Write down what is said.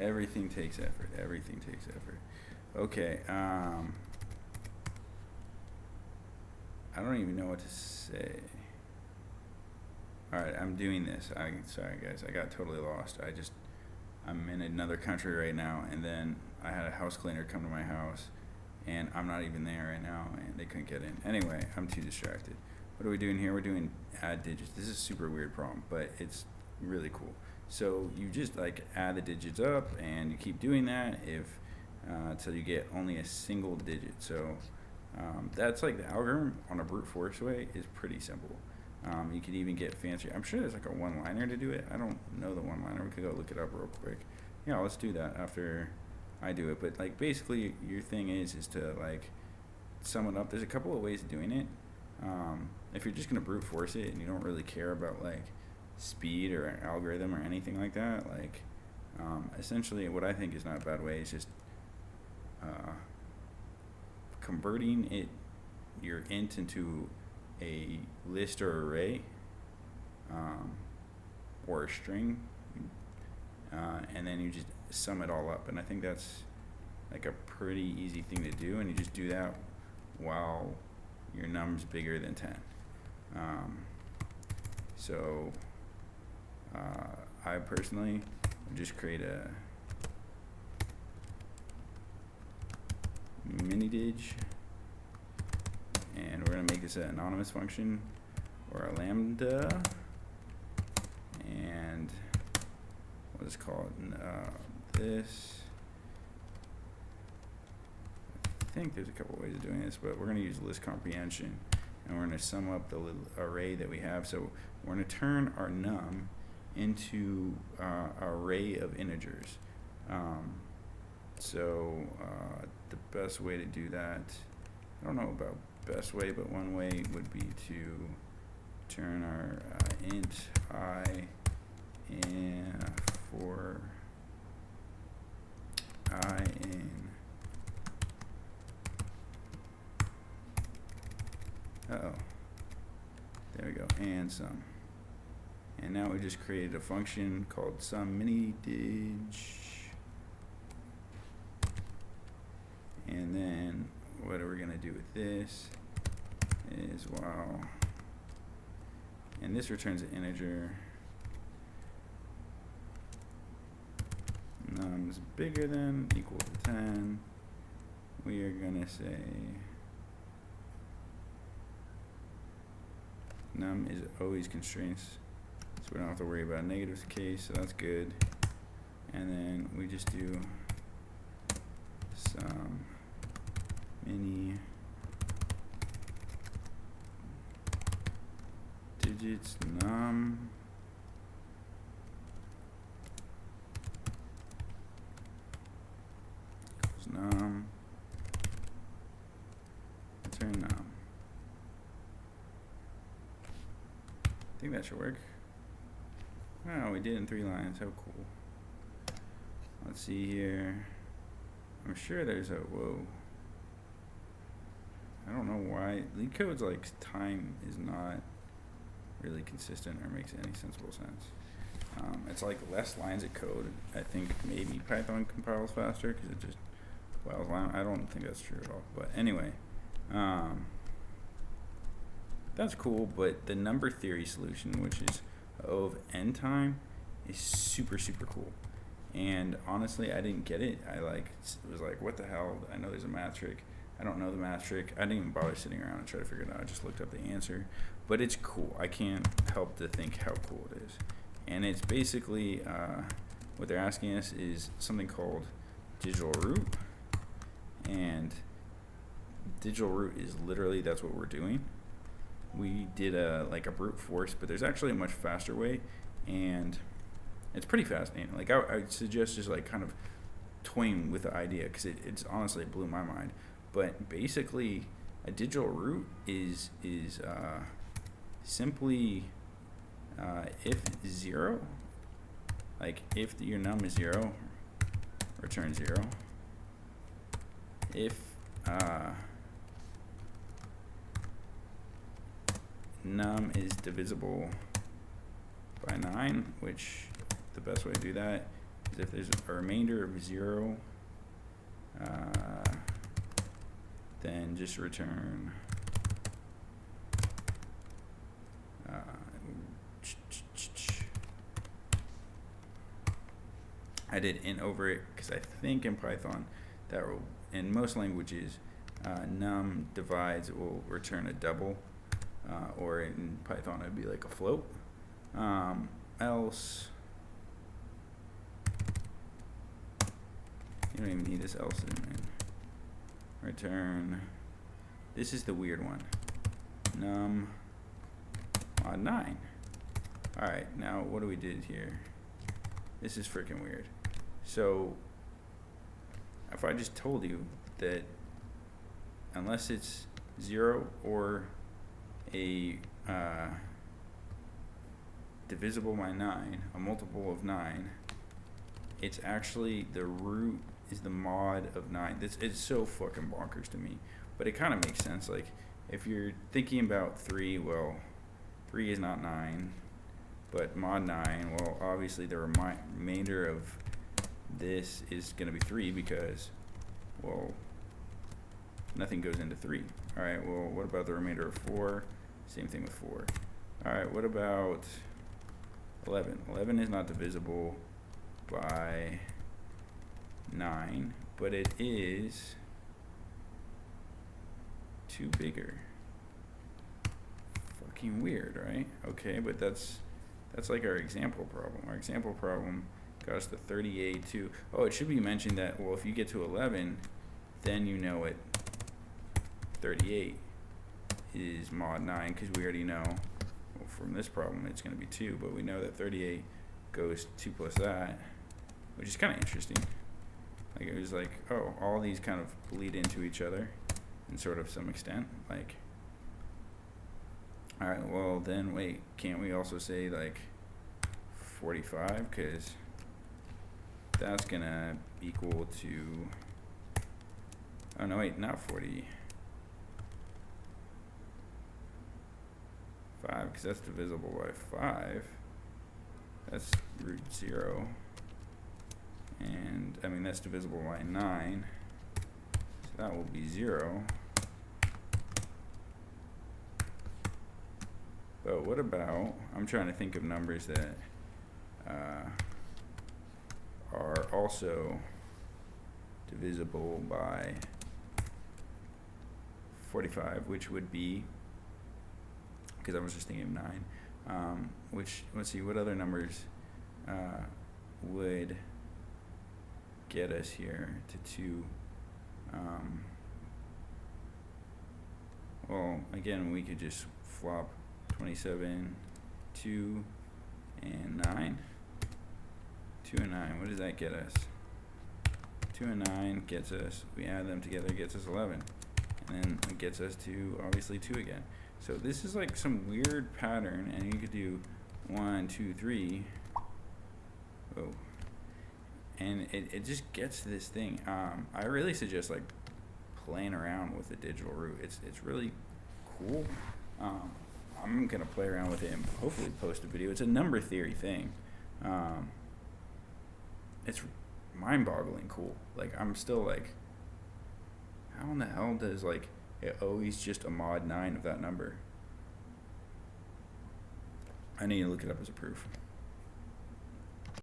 Everything takes effort. Everything takes effort. Okay. I don't even know what to say. All right, I'm doing this. Sorry guys, I got totally lost. I'm in another country right now, and then I had a house cleaner come to my house, and I'm not even there right now, and they couldn't get in. Anyway, I'm too distracted. What are we doing here? We're doing add digits. This is a super weird problem, but it's really cool. So you just like add the digits up, and you keep doing that until you get only a single digit. So that's like the algorithm on a brute force way is pretty simple. You could even get fancier. I'm sure there's like a one-liner to do it. I don't know the one-liner. We could go look it up real quick. Yeah, let's do that after I do it. But like basically your thing is to like sum it up. There's a couple of ways of doing it. If you're just gonna brute force it and you don't really care about like speed or algorithm or anything like that, like essentially what I think is not a bad way is just converting your int into a list or array or a string, and then you just sum it all up. And I think that's like a pretty easy thing to do, and you just do that while your num's bigger than 10. So I personally would just create a mini dig, and we're going to make this an anonymous function or a lambda, and we'll just call it this. I think there's a couple ways of doing this, but we're going to use list comprehension, and we're going to sum up the little array that we have. So we're going to turn our num into an array of integers. The best way to do that, I don't know about best way, but one way would be to turn our int I for I in there we go, and sum. And now we just created a function called sum mini dig. And then what are we going to do with this is and this returns an integer. Num's bigger than equal to 10. We are going to say num is always constraints, so we don't have to worry about negative case, so that's good. And then we just do sum mini digits num equals num, return num. I think that should work. Oh, we did it in 3 lines. How cool. Let's see here. I'm sure there's a whoa. I don't know why Leetcode's like time is not really consistent or makes any sensible sense. It's like less lines of code. I think maybe Python compiles faster because it just files line. I don't think that's true at all. But anyway, that's cool. But the number theory solution, which is O of n time, is super cool. And honestly, I didn't get it. I was like, what the hell? I know there's a math trick. I don't know the math trick. I didn't even bother sitting around and try to figure it out. I just looked up the answer. But it's cool. I can't help to think how cool it is. And it's basically, what they're asking us is something called digital root. And digital root is literally, that's what we're doing. We did a brute force, but there's actually a much faster way. And it's pretty fascinating. Like I'd suggest just like kind of toying with the idea, because it's honestly, it blew my mind. But basically, a digital root is simply if 0, like if your num is 0, return 0. If num is divisible by 9, which the best way to do that is if there's a remainder of 0, then just return I did int over it because I think in Python that will, in most languages, num divides will return a double, or in Python it'd be like a float. Else, you don't even need this else in it. Return, this is the weird one, num mod 9. Alright, now what do we did here? This is freaking weird. So if I just told you that unless it's 0 or a divisible by 9, a multiple of 9, it's actually the root is the mod of 9. It's so fucking bonkers to me, but it kind of makes sense. Like if you're thinking about 3, well, 3 is not 9, but mod 9, well, obviously the remainder of this is going to be 3 because, well, nothing goes into 3. Alright, well, what about the remainder of 4? Same thing with 4. Alright, what about 11? 11 is not divisible by 9, but it is 2 bigger. Fucking weird, right? Okay, but that's like our example problem. Our example problem got us to 38 to, oh, it should be mentioned that, well, if you get to 11, then you know it 38 is mod 9, because we already know, well, from this problem it's going to be 2, but we know that 38 goes 2 plus that, which is kind of interesting. Like it was like, oh, all these kind of bleed into each other in sort of some extent. Like, alright, well then wait, can't we also say like 45, because that's gonna equal to, oh no wait, not 45, because that's divisible by 5, that's root 0, and I mean that's divisible by 9, so that will be 0. But what about, I'm trying to think of numbers that are also divisible by 45, which would be, because I was just thinking of 9, which, let's see, what other numbers would get us here to 2? Well, again, we could just flop 27, 2, and 9. 2 and 9, what does that get us? 2 and 9 gets us, we add them together, gets us 11. And then it gets us to, obviously, 2 again. So this is like some weird pattern, and you could do 1, 2, 3. Oh. And it just gets to this thing. I really suggest like playing around with the digital root. It's really cool. I'm gonna play around with it and hopefully post a video. It's a number theory thing. It's mind-boggling cool. Like I'm still like, how in the hell does like it always just a mod 9 of that number? I need to look it up as a proof.